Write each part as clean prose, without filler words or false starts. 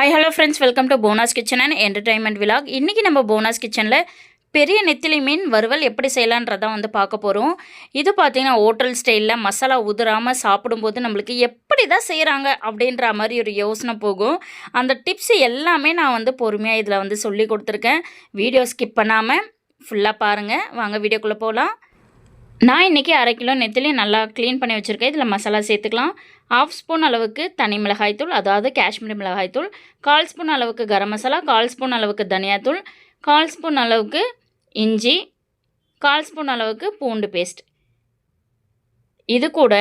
Hi hello friends, welcome to போனாஸ் kitchen and entertainment vlog. இன்றைக்கி நம்ம போனாஸ் கிச்சனில் பெரிய நெத்திலி மீன் வறுவல் எப்படி செய்யலான்றதான் வந்து பார்க்க போகிறோம். இது பார்த்திங்கன்னா ஹோட்டல் ஸ்டைலில் மசாலா உதிராமல் சாப்பிடும்போது நம்மளுக்கு எப்படி தான் செய்கிறாங்க அப்படின்ற மாதிரி ஒரு யோசனை போகும். அந்த டிப்ஸ் எல்லாமே நான் வந்து பொறுமையாக இதில் வந்து சொல்லி கொடுத்துருக்கேன். வீடியோ ஸ்கிப் பண்ணாமல் ஃபுல்லாக பாருங்கள். வாங்க வீடியோக்குள்ளே போகலாம். நான் இன்றைக்கி 1/2 கிலோ நெத்திலி நல்லா க்ளீன் பண்ணி வச்சுருக்கேன். இதில் மசாலா சேர்த்துக்கலாம். 1/2 ஸ்பூன் அளவுக்கு தனி மிளகாய்த்தூள், அதாவது காஷ்மீரி மிளகாய்த்தூள், 1/4 ஸ்பூன் அளவுக்கு கரம் மசாலா, 1/4 ஸ்பூன் அளவுக்கு தனியாத்தூள், 1/4 ஸ்பூன் அளவுக்கு இஞ்சி, 1/4 ஸ்பூன் அளவுக்கு பூண்டு பேஸ்ட். இது கூட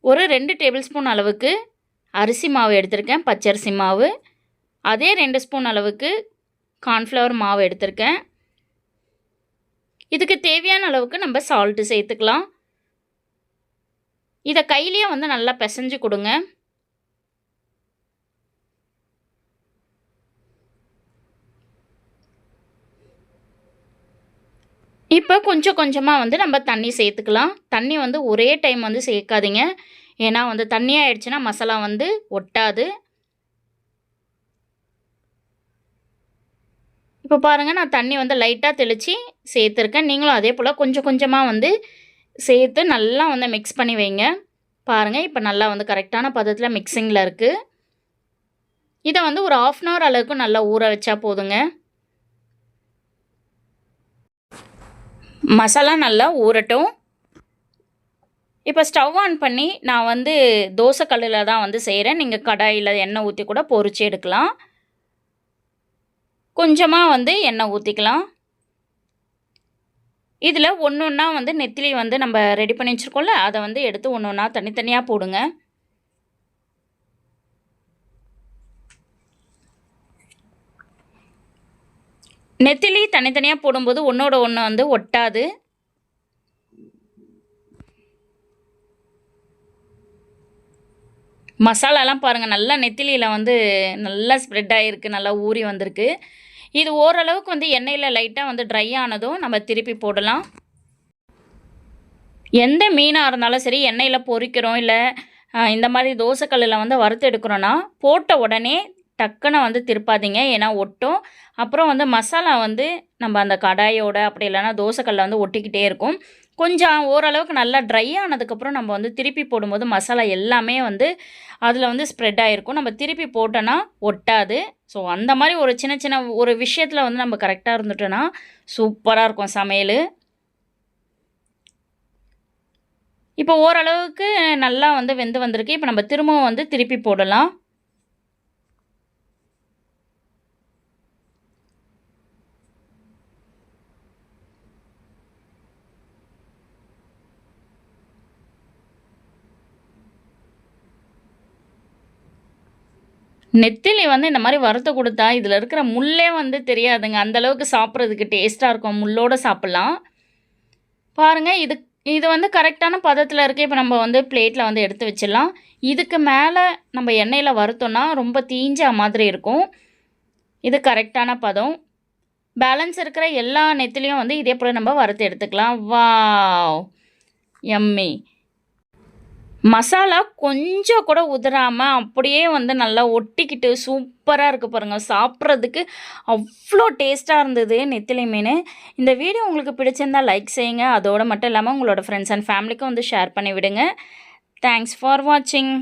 ஒரு 2 டேபிள் ஸ்பூன் அளவுக்கு அரிசி மாவு எடுத்திருக்கேன், பச்சரிசி மாவு. அதே 2 ஸ்பூன் அளவுக்கு கார்ன்ஃப்ளவர் மாவு எடுத்திருக்கேன். இதுக்கு தேவையான அளவுக்கு நம்ம சால்ட்டு சேர்த்துக்கலாம். இதை கையிலேயே வந்து நல்லா பிசைஞ்சு கொடுங்க. இப்போ கொஞ்சம் கொஞ்சமாக வந்து நம்ம தண்ணி சேர்த்துக்கலாம். தண்ணி வந்து ஒரே டைம் வந்து சேர்க்காதீங்க. ஏன்னா வந்து தண்ணியாக ஆயிடுச்சுன்னா மசாலா வந்து ஒட்டாது. இப்போ பாருங்கள், நான் தண்ணி வந்து லைட்டாக தெளித்து சேர்த்துருக்கேன். நீங்களும் அதே போல் கொஞ்சம் கொஞ்சமாக வந்து சேர்த்து நல்லா வந்து மிக்ஸ் பண்ணி வைங்க. பாருங்கள், இப்போ நல்லா வந்து கரெக்டான பதத்தில் மிக்சிங்கில் இருக்குது. இதை வந்து ஒரு 1/2 அன் ஹவர் அளவுக்கு நல்லா ஊற வச்சா போதுங்க. மசாலா நல்லா ஊறட்டும். இப்போ ஸ்டவ் ஆன் பண்ணி நான் வந்து தோசை கல்லில் தான் வந்து செய்கிறேன். நீங்கள் கடாயில் எண்ணெய் ஊற்றி கூட பொரிச்சு எடுக்கலாம். கொஞ்சமாக வந்து எண்ணெய் ஊற்றிக்கலாம். இதில் ஒன்று ஒன்றா வந்து நெத்திலி வந்து நம்ம ரெடி பண்ணி வச்சுருக்கோம்ல, அதை வந்து எடுத்து ஒன்று ஒன்றா தனித்தனியாக போடுங்க. நெத்திலி தனித்தனியாக போடும்போது ஒன்றோட ஒன்று வந்து ஒட்டாது. மசாலாலாம் பாருங்கள், நல்லா நெத்திலியில் வந்து நல்லா ஸ்ப்ரெட் ஆகிருக்கு, நல்லா ஊறி வந்திருக்கு. இது ஓரளவுக்கு வந்து எண்ணெயில் லைட்டாக வந்து ட்ரை ஆனதும் நம்ம திருப்பி போடலாம். எந்த மீனாக இருந்தாலும் சரி, எண்ணெயில் பொரிக்கிறோம் இல்லை இந்த மாதிரி தோசைக்கல்லில் வந்து வறுத்து எடுக்கிறோன்னா போட்ட உடனே டக்குன்னு வந்து திருப்பாதீங்க, ஏன்னா ஒட்டும். அப்புறம் வந்து மசாலா வந்து நம்ம அந்த கடாயோட அப்படி இல்லைன்னா தோசைக்கல்லில் வந்து ஒட்டிக்கிட்டே இருக்கும். கொஞ்சம் ஓரளவுக்கு நல்லா ட்ரை ஆனதுக்கப்புறம் நம்ம வந்து திருப்பி போடும்போது மசாலா எல்லாமே வந்து அதில் வந்து ஸ்ப்ரெட் ஆகிருக்கும். நம்ம திருப்பி போட்டோன்னா ஒட்டாது. ஸோ அந்த மாதிரி ஒரு சின்ன சின்ன ஒரு விஷயத்தில் வந்து நம்ம கரெக்டாக இருந்துட்டோன்னா சூப்பராக இருக்கும் சமையல். இப்போ ஓரளவுக்கு நல்லா வந்து வெந்து வந்திருக்கு. இப்போ நம்ம திரும்பவும் வந்து திருப்பி போடலாம். நெத்திலி வந்து இந்த மாதிரி வறுத்து கொடுத்தா இதில் இருக்கிற முள்ளே வந்து தெரியாதுங்க. அந்தளவுக்கு சாப்பிட்றதுக்கு டேஸ்ட்டாக இருக்கும். முள்ளோடு சாப்பிட்லாம். பாருங்கள், இது வந்து கரெக்டான பதத்தில் இருக்குது. இப்போ நம்ம வந்து பிளேட்டில் வந்து எடுத்து வச்சிடலாம். இதுக்கு மேலே நம்ம எண்ணெயில் வறுத்தோன்னா ரொம்ப தீஞ்ச மாதிரி இருக்கும். இது கரெக்டான பதம். பேலன்ஸ் இருக்கிற எல்லா நெத்திலையும் வந்து இதே போல் நம்ம வறுத்து எடுத்துக்கலாம். Wow, yummy. மசாலா கொஞ்சம் கூட உதிராமல் அப்படியே வந்து நல்லா ஒட்டிக்கிட்டு சூப்பராக இருக்குது பாருங்கள். சாப்பிட்றதுக்கு அவ்வளோ டேஸ்ட்டாக இருந்தது நெத்திலி மீன். இந்த வீடியோ உங்களுக்கு பிடிச்சிருந்தால் லைக் செய்யுங்க. அதோடு மட்டும் இல்லாமல் உங்களோட ஃப்ரெண்ட்ஸ் அண்ட் ஃபேமிலிக்கும் வந்து ஷேர் பண்ணி விடுங்க. தேங்க்ஸ் ஃபார் வாட்சிங்.